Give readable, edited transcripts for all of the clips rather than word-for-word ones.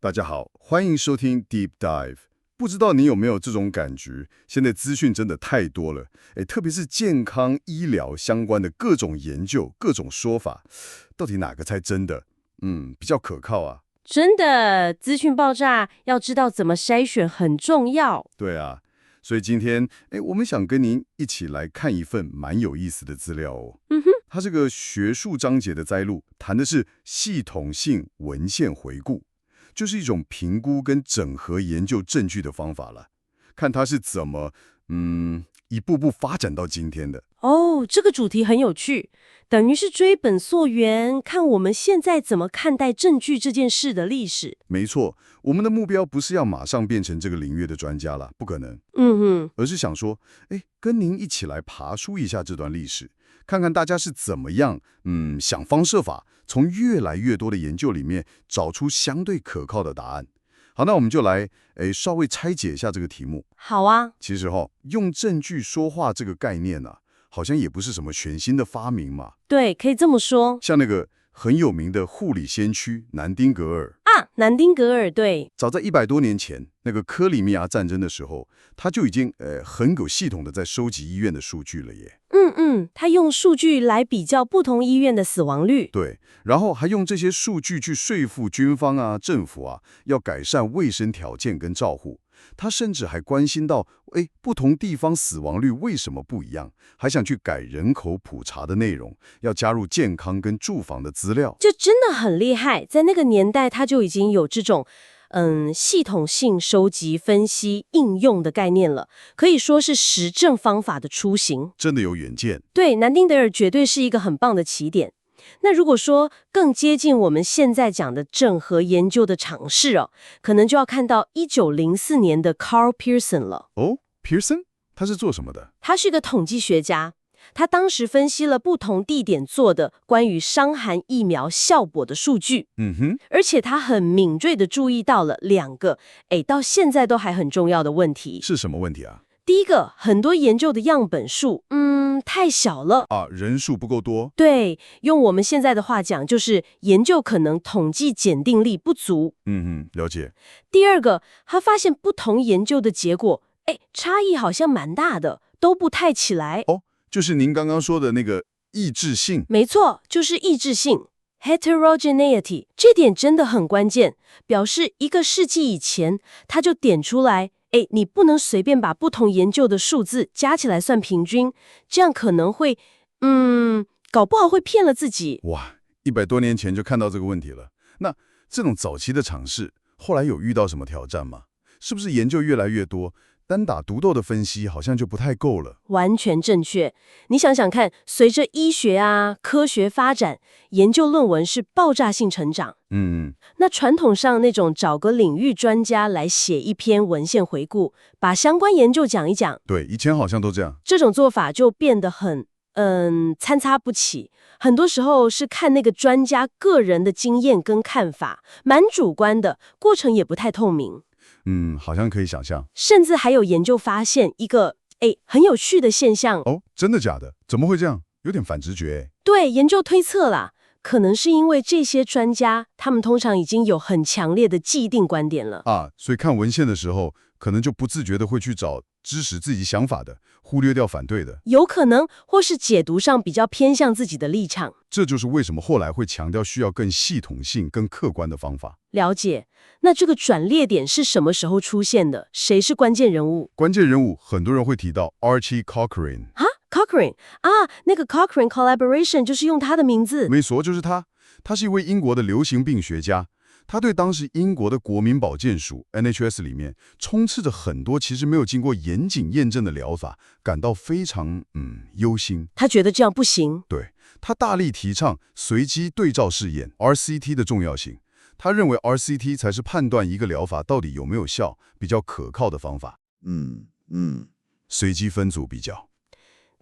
大家好，欢迎收听 Deep Dive。不知道你有没有这种感觉？现在资讯真的太多了，特别是健康医疗相关的各种研究、各种说法，到底哪个才真的？比较可靠啊？真的，资讯爆炸，要知道怎么筛选很重要。对啊，所以今天，我们想跟您一起来看一份蛮有意思的资料哦。它是个学术章节的摘录，谈的是系统性文献回顾。就是一种评估跟整合研究证据的方法了，看它是怎么一步步发展到今天的。哦，这个主题很有趣，等于是追本溯源，看我们现在怎么看待证据这件事的历史。没错，我们的目标不是要马上变成这个领域的专家了，不可能。而是想说，跟您一起来爬梳一下这段历史，看看大家是怎么样，想方设法从越来越多的研究里面找出相对可靠的答案。好，那我们就来，稍微拆解一下这个题目。好啊。其实用证据说话这个概念呢，好像也不是什么全新的发明嘛。对，可以这么说。像那个很有名的护理先驱南丁格尔啊，南丁格尔，对。早在100多年前，那个克里米亚战争的时候，他就已经很有系统的在收集医院的数据了耶。他用数据来比较不同医院的死亡率。对，然后还用这些数据去说服军方啊、政府啊，要改善卫生条件跟照护。他甚至还关心到，不同地方死亡率为什么不一样，还想去改人口普查的内容，要加入健康跟住房的资料。这真的很厉害，在那个年代他就已经有这种系统性收集、分析、应用的概念了，可以说是实证方法的雏形。真的有远见。对，南丁格尔绝对是一个很棒的起点。那如果说更接近我们现在讲的整合研究的尝试可能就要看到1904年的 Carl Pearson 了。Pearson 他是做什么的？他是一个统计学家，他当时分析了不同地点做的关于伤寒疫苗效果的数据。而且他很敏锐地注意到了2个到现在都还很重要的问题。是什么问题啊？第一个，很多研究的样本数太小了啊，人数不够多。对，用我们现在的话讲，就是研究可能统计检定力不足。了解。第二个，他发现不同研究的结果差异好像蛮大的，都不太起来。就是您刚刚说的那个异质性。没错，就是异质性 heterogeneity， 这点真的很关键，表示1个世纪以前他就点出来，你不能随便把不同研究的数字加起来算平均，这样可能会搞不好会骗了自己。哇，100多年前就看到这个问题了。那这种早期的尝试后来有遇到什么挑战吗？是不是研究越来越多，单打独斗的分析好像就不太够了？完全正确。你想想看，随着医学科学发展，研究论文是爆炸性成长。那传统上那种找个领域专家来写一篇文献回顾，把相关研究讲一讲，对，以前好像都这样。这种做法就变得很参差不齐，很多时候是看那个专家个人的经验跟看法，蛮主观的，过程也不太透明。好像可以想象。甚至还有研究发现一个很有趣的现象。真的假的？怎么会这样？有点反直觉。对，研究推测啦，可能是因为这些专家他们通常已经有很强烈的既定观点了所以看文献的时候，可能就不自觉的会去找支持自己想法的，忽略掉反对的。有可能，或是解读上比较偏向自己的立场。这就是为什么后来会强调需要更系统性、更客观的方法。了解。那这个转捩点是什么时候出现的？谁是关键人物？关键人物很多人会提到 Archie Cochrane。Cochrane 那个 Cochrane Collaboration 就是用他的名字。没错，就是他。他是一位英国的流行病学家。他对当时英国的国民保健署 NHS 里面充斥着很多其实没有经过严谨验证的疗法感到非常忧心。他觉得这样不行。对，他大力提倡随机对照试验 RCT 的重要性。他认为 RCT 才是判断一个疗法到底有没有效比较可靠的方法。随机分组比较。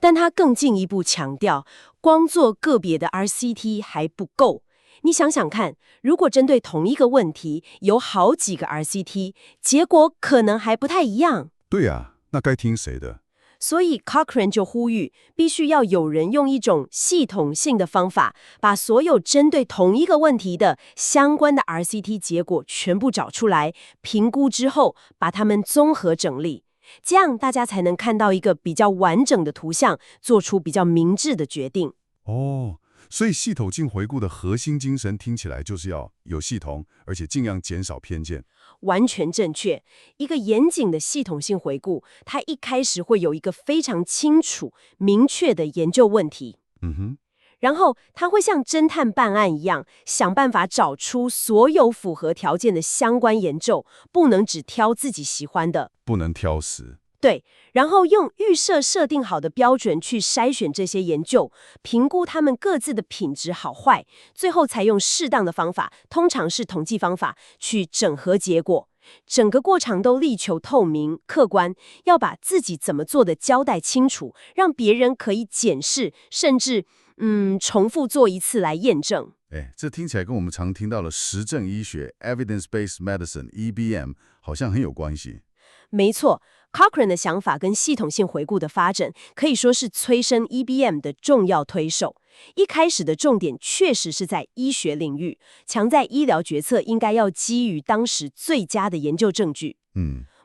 但他更进一步强调，光做个别的 RCT 还不够。你想想看，如果针对同一个问题有好几个 RCT， 结果可能还不太一样。对啊，那该听谁的？所以 Cochrane 就呼吁，必须要有人用一种系统性的方法，把所有针对同一个问题的相关的 RCT 结果全部找出来，评估之后把它们综合整理，这样大家才能看到一个比较完整的图像，做出比较明智的决定。哦，所以系统性回顾的核心精神听起来就是要有系统，而且尽量减少偏见。完全正确。一个严谨的系统性回顾，它一开始会有一个非常清楚、明确的研究问题，嗯哼，然后它会像侦探办案一样，想办法找出所有符合条件的相关研究，不能只挑自己喜欢的。不能挑食。对，然后用预设定好的标准去筛选这些研究，评估它们各自的品质好坏，最后采用适当的方法，通常是统计方法，去整合结果。整个过程都力求透明、客观，要把自己怎么做的交代清楚，让别人可以检视，甚至重复做一次来验证。哎，这听起来跟我们常听到的实证医学 （Evidence-Based Medicine，EBM） 好像很有关系。没错 ，Cochrane 的想法跟系统性回顾的发展，可以说是催生 EBM 的重要推手。一开始的重点确实是在医学领域，强在医疗决策应该要基于当时最佳的研究证据。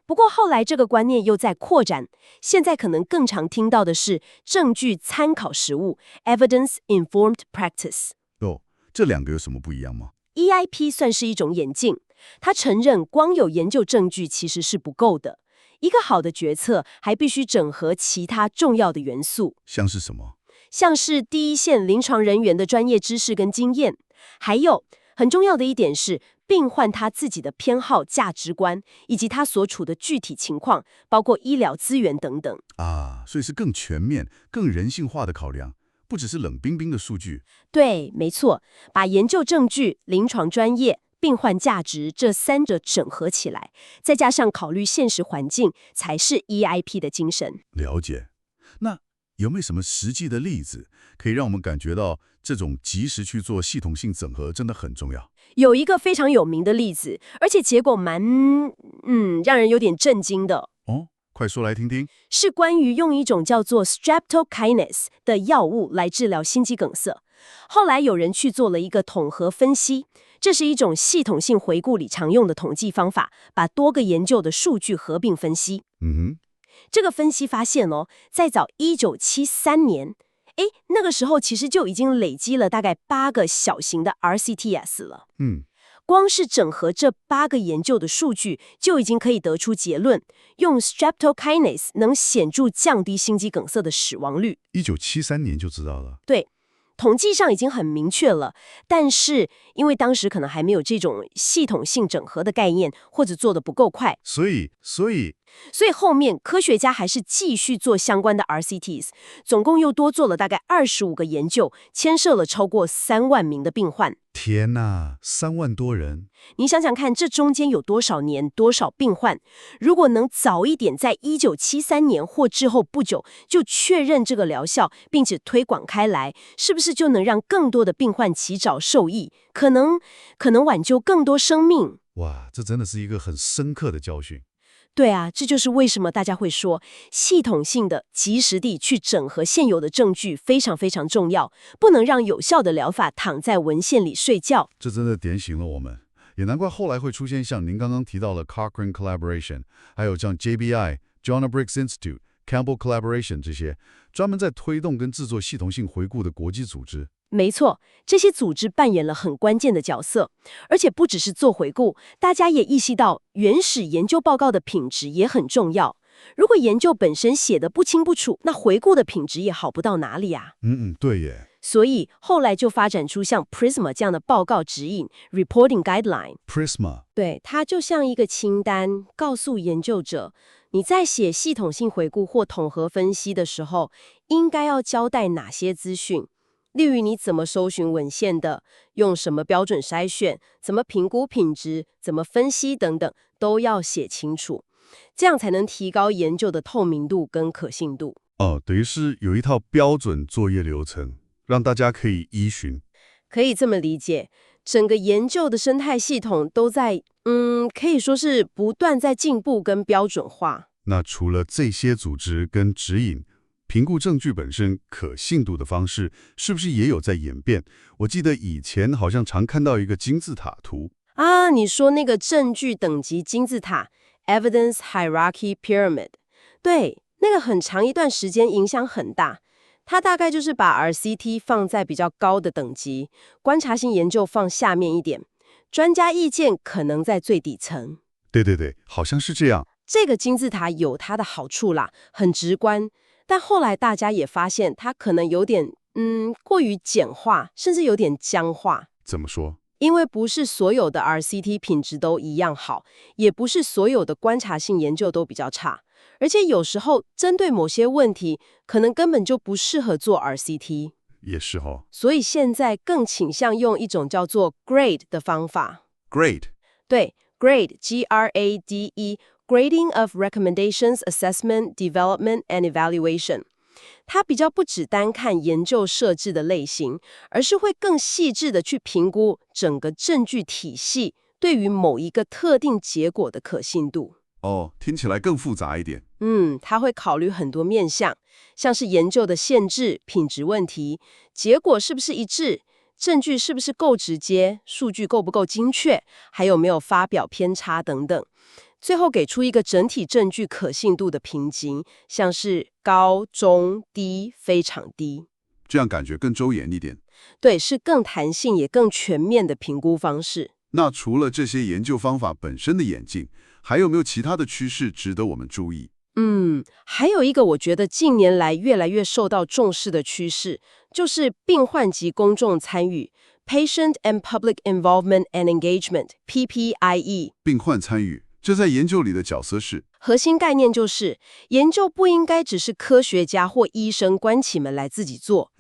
不过后来这个观念又在扩展，现在可能更常听到的是证据参考实务 （Evidence-Informed Practice）。哦，这两个有什么不一样吗？ EIP 算是一种演进，它承认光有研究证据其实是不够的，一个好的决策还必须整合其他重要的元素，像是什么？像是第一线临床人员的专业知识跟经验，还有很重要的一点是病患他自己的偏好、价值观，以及他所处的具体情况，包括医疗资源等等。啊，所以是更全面、更人性化的考量，不只是冷冰冰的数据。对，没错，把研究证据、临床专业、病患价值这三者整合起来，再加上考虑现实环境，才是 EIP 的精神。了解。那有没有什么实际的例子，可以让我们感觉到这种及时去做系统性整合真的很重要？有一个非常有名的例子，而且结果让人有点震惊的。哦，快说来听听。是关于用一种叫做 streptokinase 的药物来治疗心肌梗塞。后来有人去做了一个统合分析，这是一种系统性回顾里常用的统计方法，把多个研究的数据合并分析。这个分析发现在早1973年，那个时候其实就已经累积了大概8个小型的 RCTS 了。光是整合这8个研究的数据，就已经可以得出结论，用 streptokinase 能显著降低心肌梗塞的死亡率。1973年就知道了。对，统计上已经很明确了，但是因为当时可能还没有这种系统性整合的概念，或者做得不够快，所以后面科学家还是继续做相关的 RCTs， 总共又多做了大概25个研究，牵涉了超过3万名的病患。天哪，3万多人！你想想看，这中间有多少年、多少病患？如果能早一点，在1973年或之后不久就确认这个疗效，并且推广开来，是不是就能让更多的病患及早受益？可能挽救更多生命。哇，这真的是一个很深刻的教训。对啊，这就是为什么大家会说系统性的、及时地去整合现有的证据非常非常重要，不能让有效的疗法躺在文献里睡觉。这真的点醒了我们，也难怪后来会出现像您刚刚提到的 Cochrane Collaboration， 还有像 JBI、John Briggs Institute、Campbell Collaboration 这些专门在推动跟制作系统性回顾的国际组织。没错，这些组织扮演了很关键的角色，而且不只是做回顾，大家也意识到原始研究报告的品质也很重要。如果研究本身写得不清不楚，那回顾的品质也好不到哪里啊。对耶。所以后来就发展出像 PRISMA 这样的报告指引 （Reporting Guideline）。对，它就像一个清单，告诉研究者，你在写系统性回顾或统合分析的时候，应该要交代哪些资讯。例如你怎么搜寻文献的，用什么标准筛选，怎么评估品质，怎么分析等等，都要写清楚，这样才能提高研究的透明度跟可信度。等于是有一套标准作业流程，让大家可以依循。可以这么理解，整个研究的生态系统都在，可以说是不断在进步跟标准化。那除了这些组织跟指引，评估证据本身可信度的方式，是不是也有在演变？我记得以前好像常看到一个金字塔图。啊，你说那个证据等级金字塔 （Evidence Hierarchy Pyramid），对，那个很长一段时间影响很大。它大概就是把 RCT 放在比较高的等级，观察性研究放下面一点，专家意见可能在最底层。对对对，好像是这样。这个金字塔有它的好处啦，很直观。但后来大家也发现，它可能有点过于简化，甚至有点僵化。怎么说？因为不是所有的 RCT 品质都一样好，也不是所有的观察性研究都比较差，而且有时候针对某些问题，可能根本就不适合做 RCT。也是哦。所以现在更倾向用一种叫做 GRADE 的方法。Great。对 ，GRADE G-R-A-D-E Grading of Recommendations, Assessment, Development and Evaluation。它比较不只单看研究设置的类型，而是会更细致的去评估整个证据体系对于某一个特定结果的可信度。哦，听起来更复杂一点。它会考虑很多面向，像是研究的限制、品质问题、结果是不是一致、证据是不是够直接、数据够不够精确，还有没有发表偏差等等。最后给出一个整体证据可信度的评级，像是高、中、低、非常低。这样感觉更周延一点。对，是更弹性也更全面的评估方式。那除了这些研究方法本身的演进，还有没有其他的趋势值得我们注意？还有一个我觉得近年来越来越受到重视的趋势，就是病患及公众参与 （Patient and Public Involvement and Engagement，PPIE）。病患参与，这在研究里的角色是？核心概念就是，研究不应该只是科学家或医生关起门来自己做，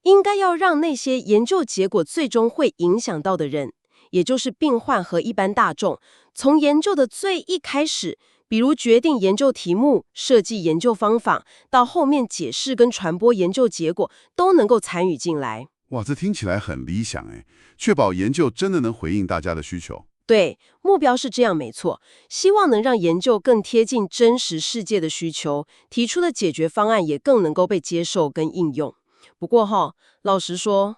应该要让那些研究结果最终会影响到的人，也就是病患和一般大众，从研究的最一开始，比如决定研究题目、设计研究方法，到后面解释跟传播研究结果，都能够参与进来。哇，这听起来很理想哎，确保研究真的能回应大家的需求。对，目标是这样没错，希望能让研究更贴近真实世界的需求，提出的解决方案也更能够被接受跟应用。不过老实说，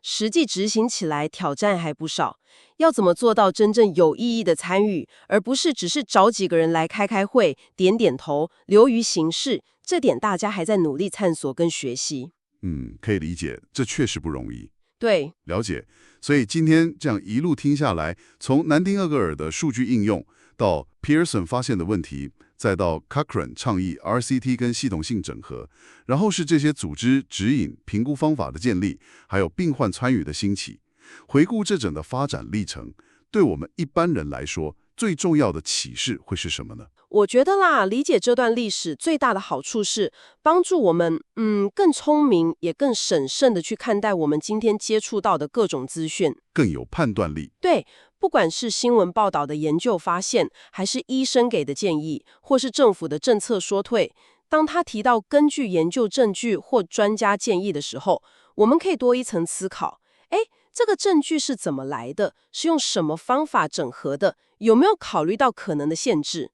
实际执行起来挑战还不少。要怎么做到真正有意义的参与，而不是只是找几个人来开会、点点头、流于形式，这点大家还在努力探索跟学习。可以理解，这确实不容易。对，了解。所以今天这样一路听下来，从南丁厄格尔的数据应用，到 Pearson 发现的问题，再到 Cochrane 倡议 RCT 跟系统性整合，然后是这些组织指引、评估方法的建立，还有病患参与的兴起。回顾这整个发展历程，对我们一般人来说，最重要的启示会是什么呢？我觉得啦，理解这段历史最大的好处是帮助我们，更聪明也更审慎的去看待我们今天接触到的各种资讯，更有判断力。对，不管是新闻报道的研究发现，还是医生给的建议，或是政府的政策说退，当他提到根据研究证据或专家建议的时候，我们可以多一层思考。这个证据是怎么来的？是用什么方法整合的？有没有考虑到可能的限制？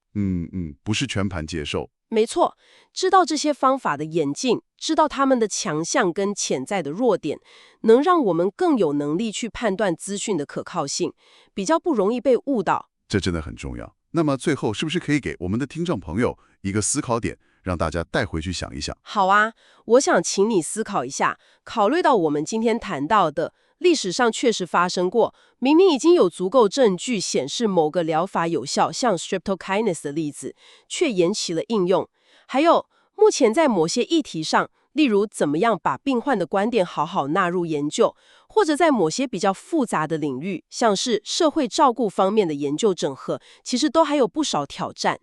不是全盘接受。没错，知道这些方法的演进，知道他们的强项跟潜在的弱点，能让我们更有能力去判断资讯的可靠性，比较不容易被误导。这真的很重要。那么最后，是不是可以给我们的听众朋友一个思考点，让大家带回去想一想？好啊，我想请你思考一下，考虑到我们今天谈到的历史上确实发生过，明明已经有足够证据显示某个疗法有效，像 streptokinase 的例子，却延期了应用。还有，目前在某些议题上，例如怎么样把病患的观点好好纳入研究，或者在某些比较复杂的领域，像是社会照顾方面的研究整合，其实都还有不少挑战。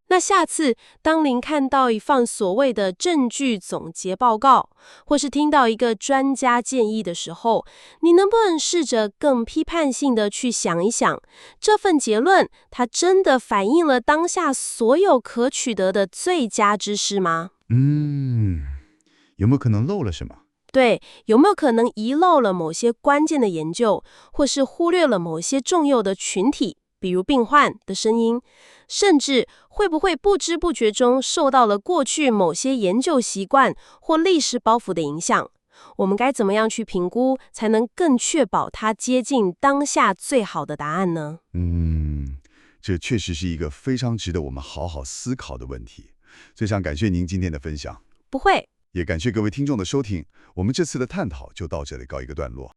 那下次当您看到一份所谓的证据总结报告，或是听到一个专家建议的时候，你能不能试着更批判性的去想一想，这份结论它真的反映了当下所有可取得的最佳知识吗？有没有可能漏了什么？对，有没有可能遗漏了某些关键的研究，或是忽略了某些重要的群体？比如病患的声音，甚至会不会不知不觉中受到了过去某些研究习惯或历史包袱的影响？我们该怎么样去评估，才能更确保它接近当下最好的答案呢？这确实是一个非常值得我们好好思考的问题。非常感谢您今天的分享，不会。也感谢各位听众的收听。我们这次的探讨就到这里告一个段落。